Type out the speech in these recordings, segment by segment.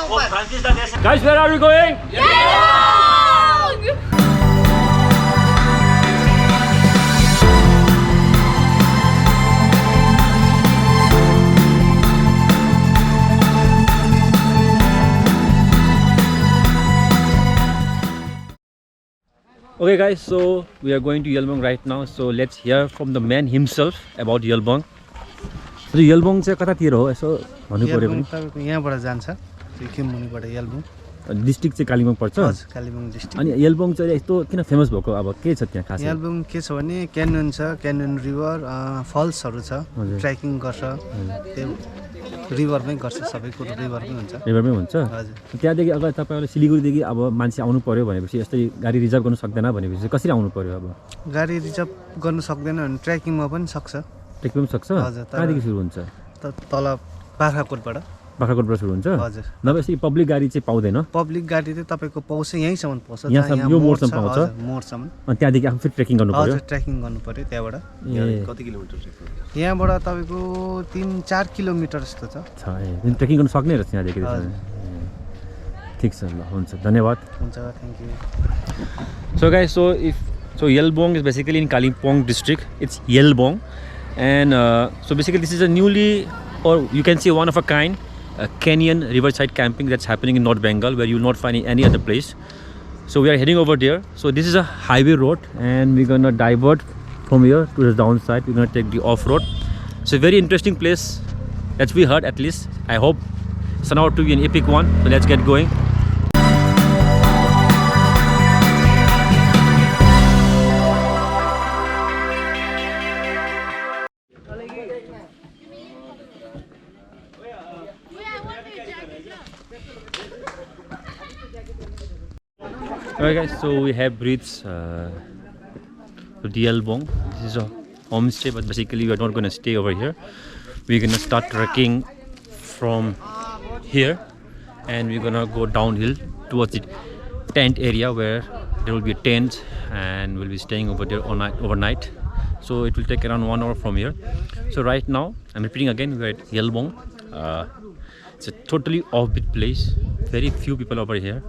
Guys, where are we going? Okay guys, so we are going to Yelbong right now. So let's hear from the man himself about Yelbong. So Yelbong चाहिँ कतातिर हो यसो भन्नु पर्यो भने तपाईको यहाँबाट जान्छ सिक्किम मुनिबाट यल्बुङ डिस्ट्रिक्ट चाहिँ कालिम्पोङ पर्छ हजुर कालिम्पोङ डिस्ट्रिक्ट अनि यल्बोङ चाहिँ यस्तो किन फेमस भएको अब के छ त्यहाँ खास यल्बुङ के छ भने क्यानन छ क्यानन रिभर फल्सहरू छ ट्रेकिङ गर्छ त्यो रिभरमै गर्छ सबै कुरो रिभरमै हुन्छ रिभरमै हुन्छ हजुर त्यहाँदेखि अगर तपाईहरुले सिलिगुडीदेखि अब मान्छे आउनु पर्यो भनेपछि यस्तै गाडी रिजर्भ गर्न सक्दैन भनेपछि कसरी आउनु पर्यो अब गाडी रिजर्भ गर्न सक्दैन भने ट्रेकिङमा पनि सक्छ ट्रेकिङ सक्छ कहाँदेखि सुरु हुन्छ तल बाख्राकोटबाट बाख्राकोटबाट सुरु हुन्छ हजुर नभए यसरी पब्लिक गाडी चाहिँ पाउँदैन पब्लिक गाडी चाहिँ तपाईको पाउँछ यहीँसम्म पाउँछ यहाँ यो मोडसम्म पाउँछ मोडसम्म अनि त्यहाँदेखि आफू फेरि ट्रेकिङ गर्नु पर्यो हजुर ट्रेकिङ गर्नु पर्यो त्यहाँबाट कति किलोमिटर यहाँबाट तपाईको 3-4 किलोमिटर जस्तो छ ट्रेकिङ गर्न सक्ने रहेछ यहाँदेखि ठिक छ ल हुन्छ धन्यवाद हुन्छ thank you So guys, so Yelbong is basically in Kalimpong district. It's Yelbong, and so basically this is a newly, or you can say one of a kind, canyon riverside camping that's happening in North Bengal, where you will not find any other place. So we are heading over there. So this is a highway road, and we're gonna divert from here to the downside. We're gonna take the off road. So a very interesting place. That's we heard at least. I hope it's turn out to be an epic one. So let's get going. Alright guys, so we have reached Yelbong. This is a homestay, but basically we are not going to stay over here. We're going to start trekking from here, and we're going to go downhill towards the tent area where there will be a tent, and we'll be staying over there overnight. So it will take around 1 hour from here. So right now, I'm repeating again, we're at Yelbong. It's a totally offbeat place. Very few people over here.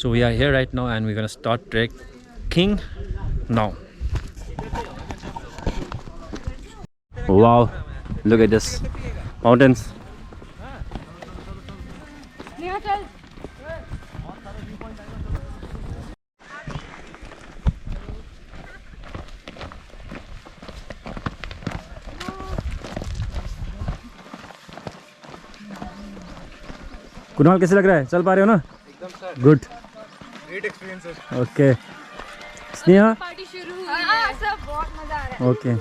So we are here right now, and we're gonna start trekking now. Wow, look at this mountains. Kunal कैसे लग रहा है? चल पा रहे हो ना? एकदम sir. Good. Great experience. Okay. Sneha? Party शुरू हुई है. सब बहुत मजा आ रहा है. ओके.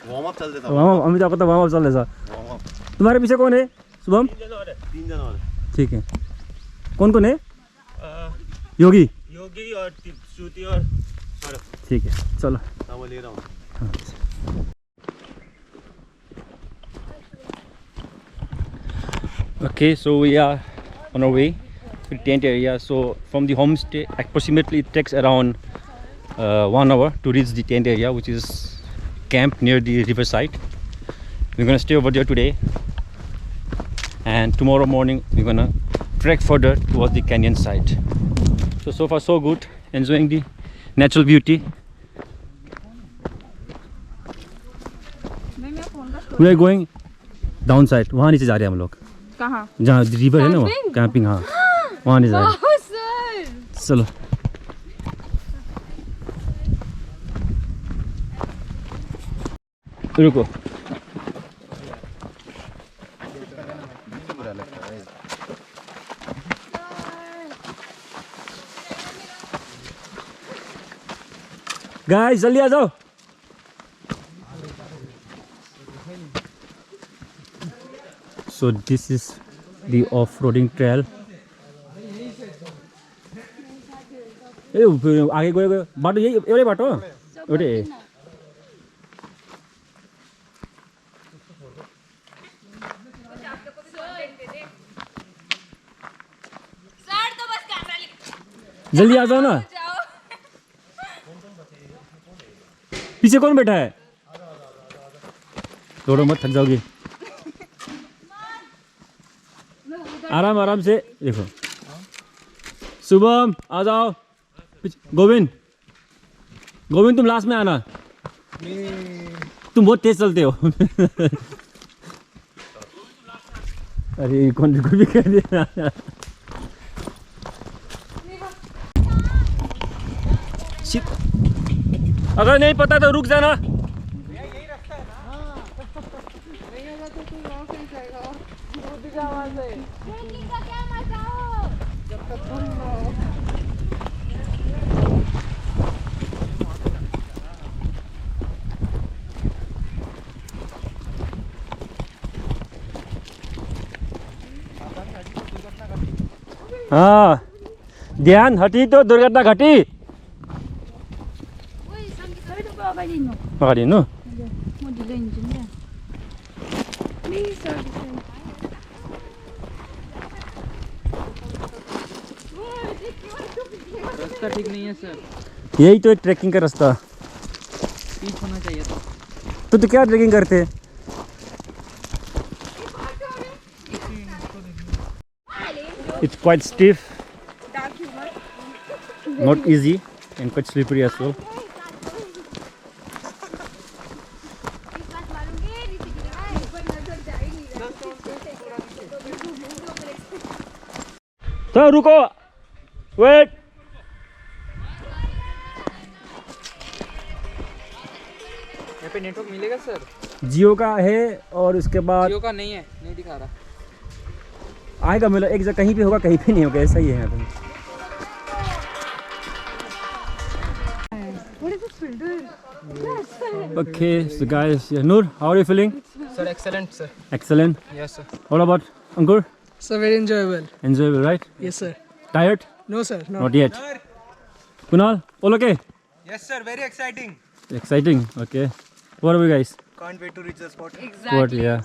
वार्म अप चल देता. वार्म अप अमित आपको तो वार्म अप चल रहा है. Warm up. तुम्हारे पीछे कौन है? शुभम? 3 जन और. ठीक है. कौन है? योगी और श्रुति और सौरभ. ठीक है. चलो. मैं ले रहा हूं. Okay, so we are on our way to the tent area. So from the homestay, approximately it takes around 1 hour to reach the tent area, which is camp near the riverside. We're gonna stay over there today, and tomorrow morning we're gonna trek further towards the canyon side. So far so good, enjoying the natural beauty. We are going downside. वहाँ नीचे जा रहे हैं हम लोग. कहाँ? जहाँ river है ना वहाँ कैंपिंग. हाँ वहाँ नहीं जा रहे. चलो. रुको. गाइस जल्दी आ जाओ. So this is the off-roading trail. ए आगे गयो बाटो यही एउटै बाटो एउटै. जल्दी आ जाओ ना. पीछे कौन बैठा है? दौड़ो मत, थक जाओगी. आराम आराम से देखो। शुभम आ जाओ। गोविंद गोविंद तुम लास्ट में आना, तुम बहुत तेज चलते हो। अरे कौन भी कर दिया। अगर नहीं पता तो रुक जाना। हाँ ध्यान हटी तो दुर्घटना घटी। अगाडि रास्ता ठीक नहीं है सर, यही तो एक ट्रैकिंग का रास्ता। पीच होना चाहिए था। तो क्या ट्रैकिंग करते? It's quite stiff, not easy, and quite slippery as well. तो रुको, वेट। यहाँ पे नेटवर्क मिलेगा सर? जियो का है और उसके बाद जियो का नहीं है, नहीं दिखा रहा। आएगा, मतलब एक जगह कहीं पे होगा कहीं पे नहीं होगा, ऐसा ही है यहाँ पे। Okay, so guys, yeah, Noor, how are you feeling? Sir, excellent sir. Excellent. Yes sir. What about Ankur? Sir, very enjoyable. Enjoyable, right? Yes sir. Tired? No sir, no. Not yet. Kunal, all okay? Yes sir, very exciting. Exciting. Okay. What are you guys? Can't wait to reach the spot. What? Yeah.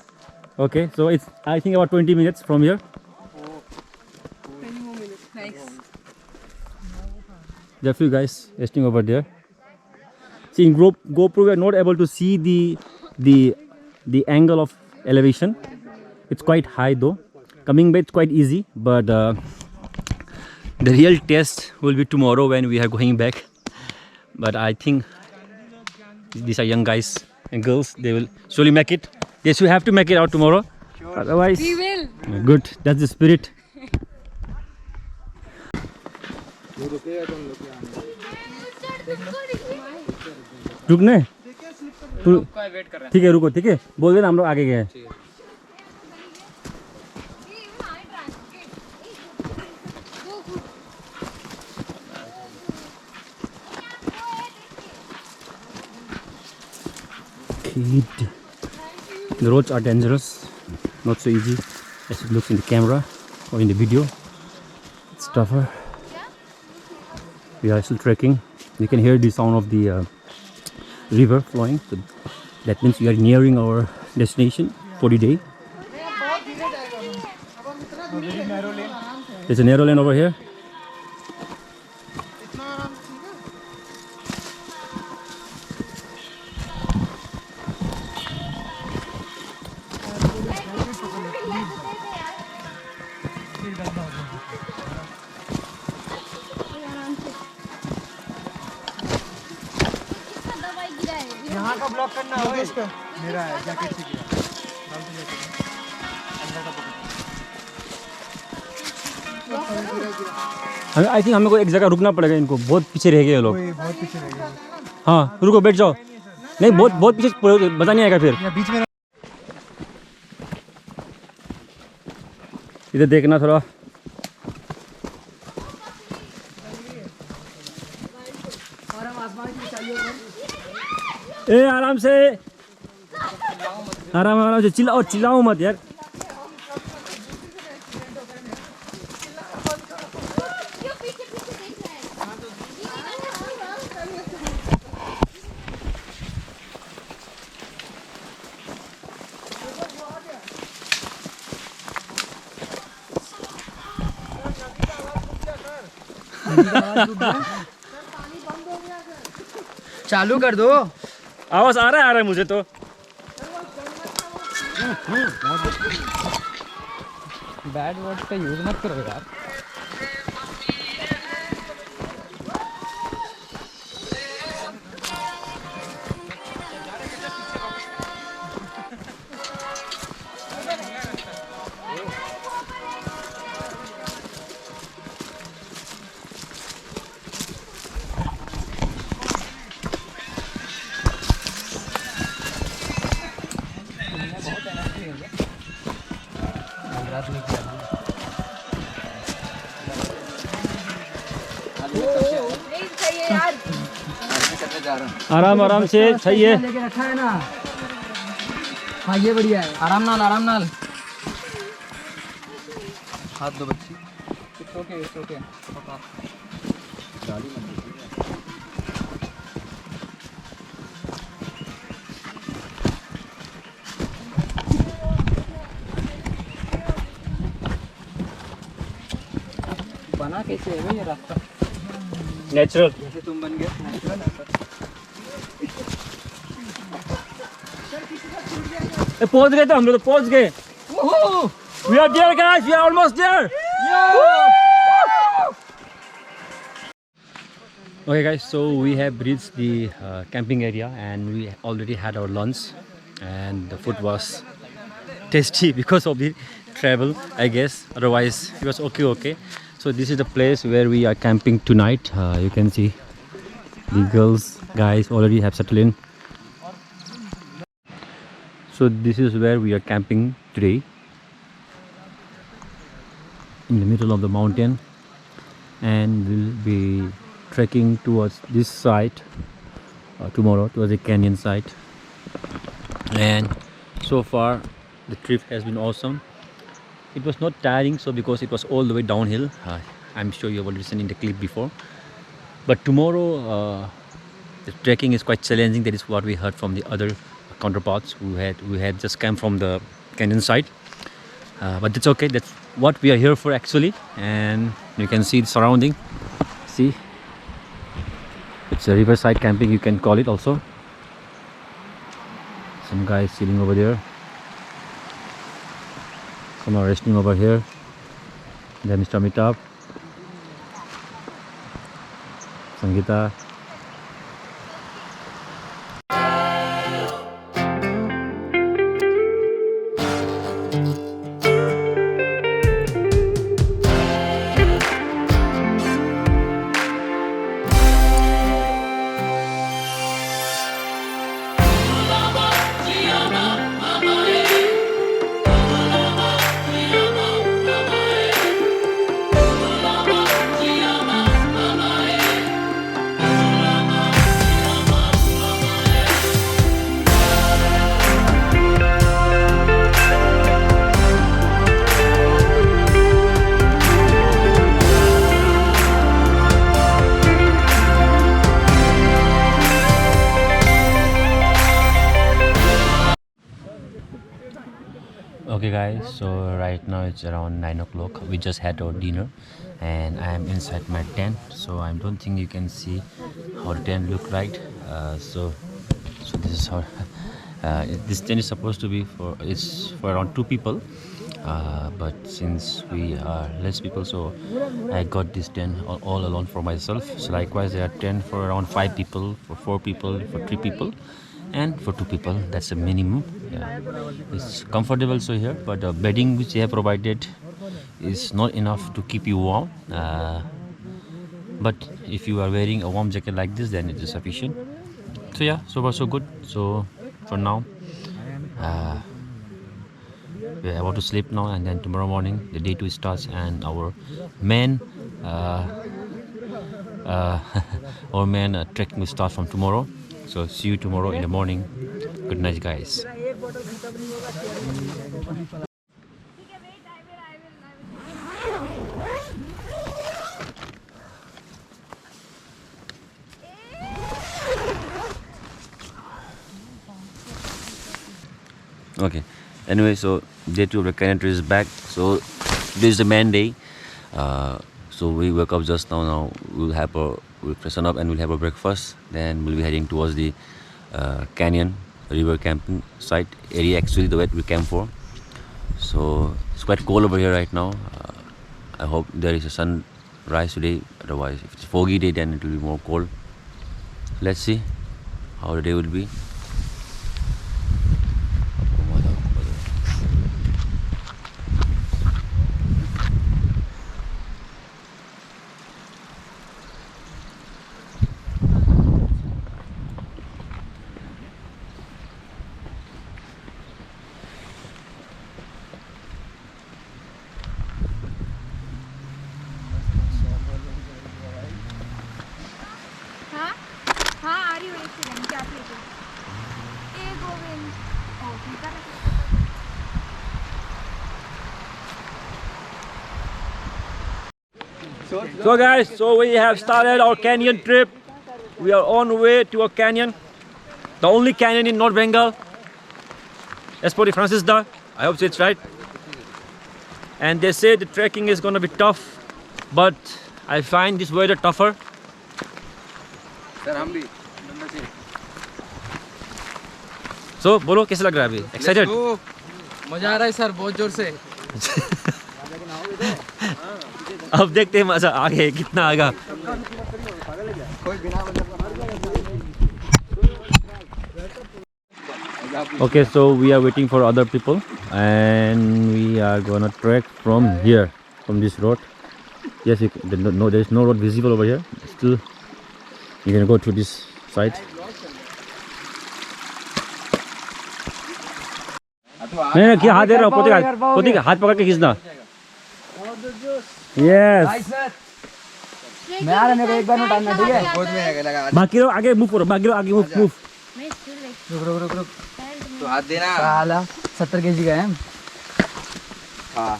Okay. So it's I think about 20 minutes from here. 20 more minutes. Nice. There are few guys resting over there. See, in GoPro we are not able to see the angle of elevation. It's quite high though. Coming back it's quite easy, but the real test will be tomorrow when we are going back. But I think these are young guys and girls. They will surely make it. Yes, we have to make it out tomorrow. Sure. Otherwise, We will. Good. That's the spirit. रुकने wait कर रहे हैं। ठीक है, रुको, ठीक है, बोल देना हम लोग आगे गए हैं। The roads are dangerous, not so easy as it looks in the camera or in the video. It's tougher. We are still trekking. You can hear the sound of the river flowing. So that means we are nearing our destination for the day. There's a narrow lane over here. यहाँ का block करना होगा इसका। मेरा है jacket से किया। I think हमें को एक जगह रुकना पड़ेगा, इनको बहुत पीछे रह गए ये लोग। बहुत पीछे रह गया। हाँ रुको, बैठ जाओ। नहीं, बहुत पीछे, मजा नहीं आएगा फिर। बीच में इधर देखना थोड़ा। ए आराम से, आराम से, चिल्लाओ मत यार। चालू कर दो। आवाज आ रहा है मुझे तो। बैड वर्ड का यूज मत करो यार. आराम आराम से सही है. लेके रखा है ना. हाँ ये बढ़िया है. आराम नाल आराम नाल. हाथ दो बच्ची. It's okay it's okay. बना कैसे है भाई ये रास्ता? नेचुरल. जैसे तुम बन गए नेचुरल है सर. पहुंच गए तो हम लोग तो पहुंच गए. We are there guys, we are almost there. Okay guys, so we have reached the camping area and we already had our lunch and the food was tasty because of the travel, I guess. Otherwise it was okay. So this is the place where we are camping tonight. You can see the girls guys already have settled in. So this is where we are camping today, in the middle of the mountain, and we'll be trekking towards this side tomorrow, towards the canyon side. And so far the trip has been awesome. It was not tiring, so because it was all the way downhill. I'm sure you have already seen in the clip before, but tomorrow the trekking is quite challenging. That is what we heard from the other counterparts who had just come from the canyon side, but that's okay. That's what we are here for actually. And you can see the surrounding. See, it's a riverside camping, you can call it also. Some guys sitting over there, some are resting over here. Then Mr. Amitabh, Sangeeta. Okay guys, so right now it's around 9 o'clock. We just had our dinner and I am inside my tent, so I don't think you can see how the tent look like. So this is how this tent is supposed to be for, it's for around 2 people, but since we are less people, so I got this tent all alone for myself. So likewise there are tent for around 5 people, for 4 people, for 3 people, and for 2 people. That's a minimum. Yeah. It's comfortable so here, but the bedding which they have provided is not enough to keep you warm, but if you are wearing a warm jacket like this, then it is sufficient. So yeah, so far so good. So for now we are about to sleep now, and then tomorrow morning the day 2 starts, and our main our main trekking will start from tomorrow. So see you tomorrow in the morning. Good night guys. Okay, anyway, so day 2 of the canyon trip is back. So this is the main day. So we woke up just now. We'll freshen up and we'll have a breakfast. Then we'll be heading towards the canyon river camping site area, actually the way we camp for. So it's quite cold over here right now. I hope there is a sunrise today. Otherwise, if it's a foggy day, then it will be more cold. Let's see how the day will be. हाँ आ रही हूँ एक second क्या चाहिए ए गोविंद ओ ठीक है So guys, so we have started our canyon trip. We are on the way to a canyon, the only canyon in North Bengal. Espodi Francisda, I hope it's right. And they say the trekking is gonna be tough, but I find this weather tougher. So, बोलो कैसा लग रहा है अभी? Excited? मजा आ रहा है sir बहुत जोर से अब देखते हैं मजा आगे कितना आएगा. Okay, so we are waiting for other people and we are gonna trek from here, from this road. Yes, there is no road visible over here. Still, you can go to this side. नहीं क्या हाथ दे रहा हूँ पोती का हाथ पकड़ के खींचना. Yes. मैं आ रहा मेरे को एक बार में टाइम ठीक है बाकी लोग आगे मूव करो बाकी लोग आगे मूव. रुक तो हाथ देना साला 70 kg का है. हाँ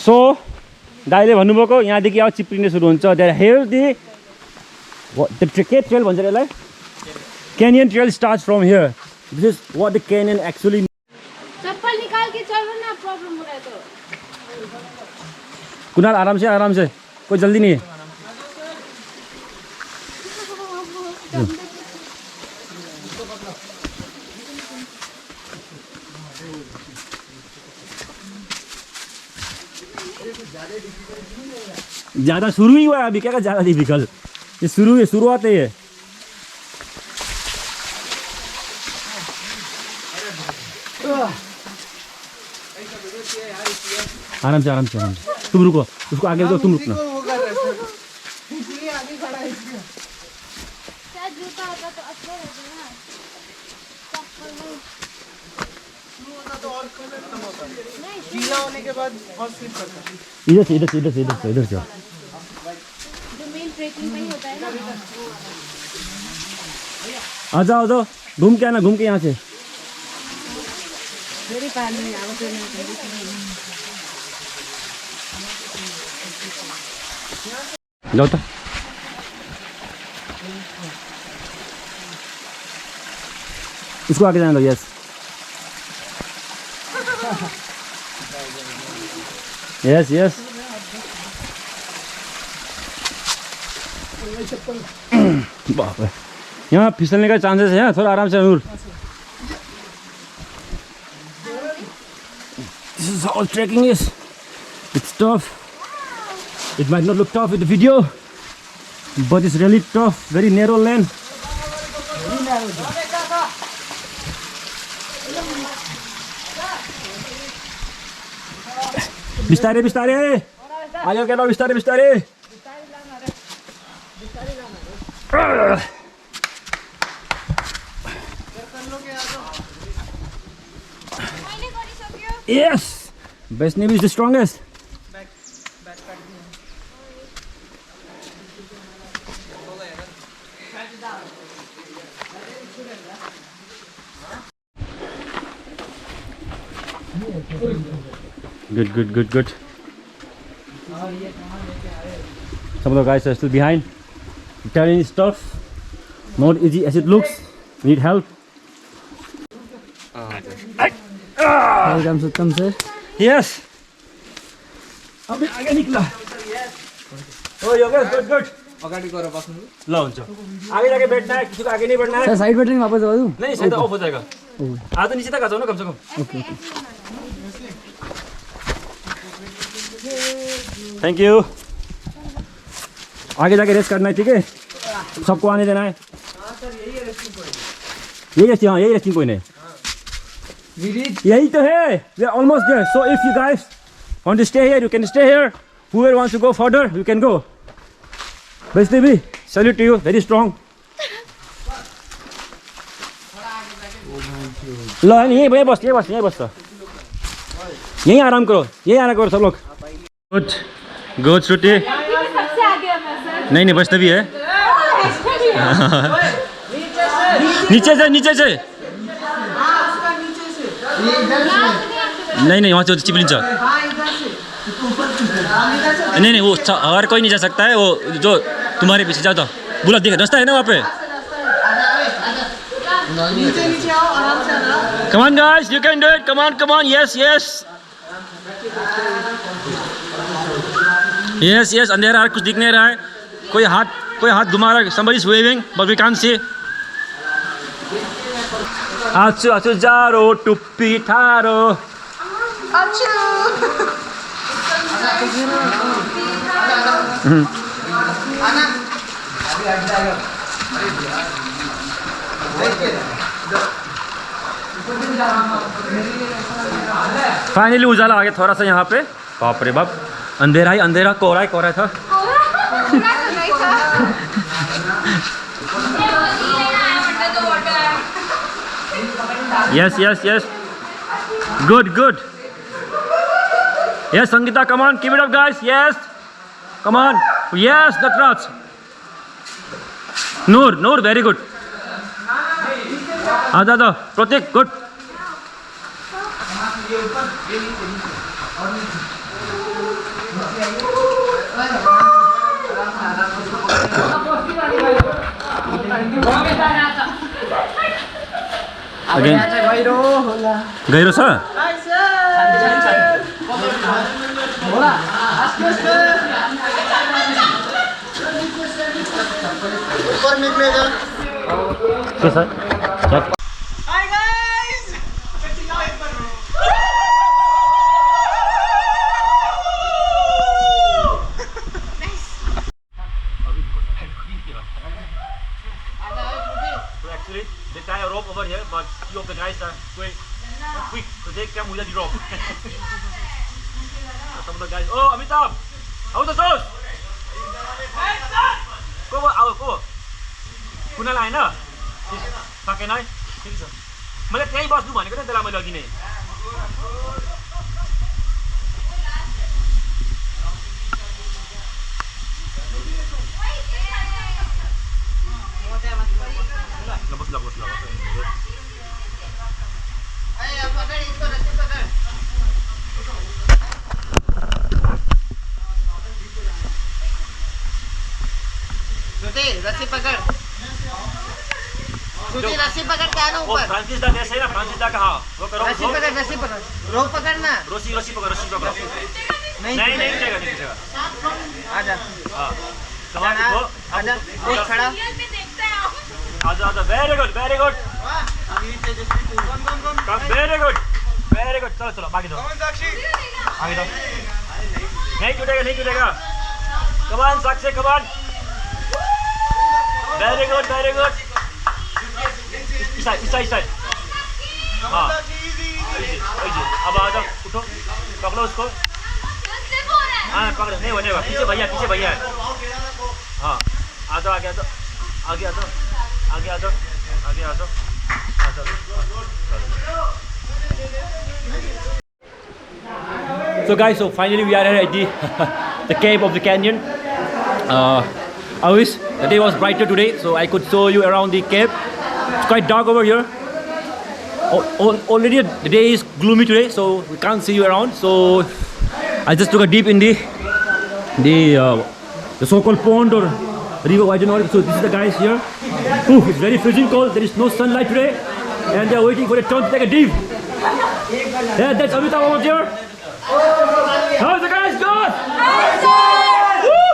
So दाइले भन्नुभएको यहाँदेखि अब चिप्लिने सुरु हुन्छ. There here the trail भन्छ यसलाई. Canyon trail starts from here. This is what the canyon actually. चप्पल निकाल के चलो ना प्रॉब्लम हो रहा है तो. कुणाल आराम से कोई जल्दी नहीं है. ज्यादा शुरू ही हुआ है अभी क्या ज्यादा डिफिकल्ट. ये शुरुआत है ये. आराम से तुम रुको उसको आगे दो तुम रुकना. जूता होता तो अच्छा रहता ना. गीला होने के बाद बहुत स्लिप करता है. इधर से जो मेन ट्रेकिंग में ही होता है ना. आ जाओ घूम के यहाँ से. मेरी पानी में आवाज जाओ तो इसको आगे जाने दो. यस बाप रे यहाँ फिसलने का चांसेस है. थोड़ा आराम से नूर. This is how trekking is. It's tough. It might not look tough in the video, but it's really tough. Very narrow lane. बिस्तारे आगे क्या बिस्तारे. Yes, best name is the strongest. Good. Some of the guys are still behind. The terrain is tough, not easy as it looks. We need help. Welcome सुतम sir. Yes. अबे आगे निकला. ओ Yogesh good. अगाडि गएर बस्नु. ल हुन्छ. आगे जाके बैठना है, किसी को आगे नहीं बढ़ना है. सर साइड बैठने वापस जाओ. नहीं, साइड ऑफ हो जाएगा. आ तो नीचे तक आ जाओ ना कम से कम. Thank you. आगे जाके रेस्ट करना है, ठीक है? सबको आने देना है. यही रेस्टिंग पॉइंट है. यही तो है. We are almost there. So if you guys want to stay here, you can stay here. Whoever wants to go further, you can go. Basically, we salute to you. Very strong. लो यहीं बस यहीं आराम करो सब लोग. Good श्रुति. सबसे आगे है मैं सर. नहीं वैष्णवी है. नीचे से नहीं वहाँ से चिपलिन्छ. नहीं वो हर कोई नहीं जा सकता है. वो जो तुम्हारे पीछे जाओ तो बुला देख रास्ता है ना वहाँ पे. Come on guys, you can do it. Come on. Yes. अंधेरा है, कुछ दिख नहीं रहा है. कोई हाथ घुमा रहा है. Somebody is waving, but we can't see. आचु जारो टुप्पी थारो. फाइनली उजाला आ गया थोड़ा सा यहाँ पे. बाप रे बाप, अंधेरा कोहरा था. Yes. Good. Yes, Sangeeta, come on, keep it up, guys. Yes, come on. Yes, Natraj. Noor, very good. Ada, Pratik, good. Again. गहिरो छ. के छ? Hi guys! Actually, they tie a rope over here, but few of the guys are quick, so they can wheel the rope. Some of the guys, oh Amitabh, how the sauce? Go. Kunal आएन? सकेन है? ठिक छ. मैले त्यही बस्नु भनेको नि त्यसलाई मैले अघि नै. बस. रस्सी पकड़. रस्सी पकड़ के आना ऊपर. फ्रांसिस दा देश है ना, फ्रांसिस दा कहाँ? वो करो. रस्सी पकड़. रोक पकड़ना. रस्सी पकड़. नहीं मिलेगा. आजा. हाँ. आजा. एक खड़ा. आजा. Very good. Very good. चलो बाकी दो. आगे दो. नहीं टूटेगा. Come on, Sakshi, come on. Very good. इस साइड. हाँ. अब आ जाओ, उठो, पकड़ो उसको. हाँ पकड़ो, नहीं बनेगा. पीछे भैया है. हाँ. आ जाओ, आगे आ जाओ. So guys, finally we are here at the cave of the canyon. I wish the day was brighter today, so I could show you around the cave. It's quite dark over here. Already the day is gloomy today, so we can't see you around. So I just took a dip in the so-called pond or river. I don't know. So this is the guys here. Ooh, it's very freezing cold. There is no sunlight today, and they are waiting for the turn to take a dip. Yeah, that's Amitabh over there. How's the guys going? Woo!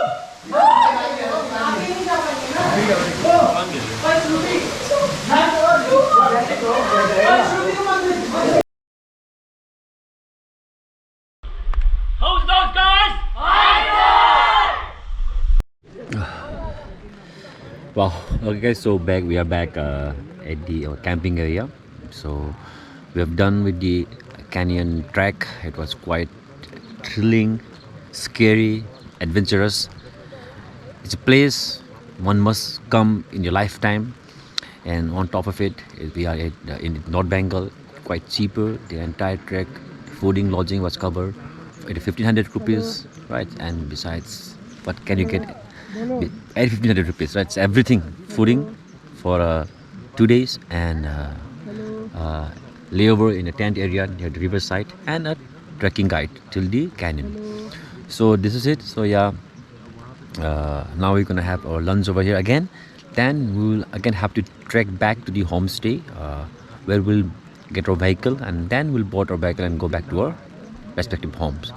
Wow. Okay guys, so we are back at the camping area. So we have done with the canyon trek. It was quite thrilling, scary, adventurous. It's a place one must come in your lifetime. And on top of it, we are in North Bengal, quite cheaper. The entire trek, fooding, lodging was covered at 1500 rupees, right? And besides, what can you get at 1500 rupees, right? It's everything, fooding for 2 days and layover in a tent area near the riverside and a trekking guide till the canyon. So this is it. So yeah, now we're gonna have our lunch over here again. Then we will again have to trek back to the homestay where we'll get our vehicle and then we'll board our vehicle and go back to our respective homes.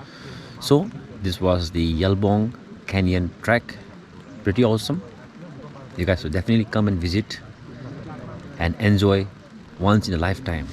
So this was the Yalbong Canyon trek. Pretty awesome. You guys should definitely come and visit and enjoy once in a lifetime.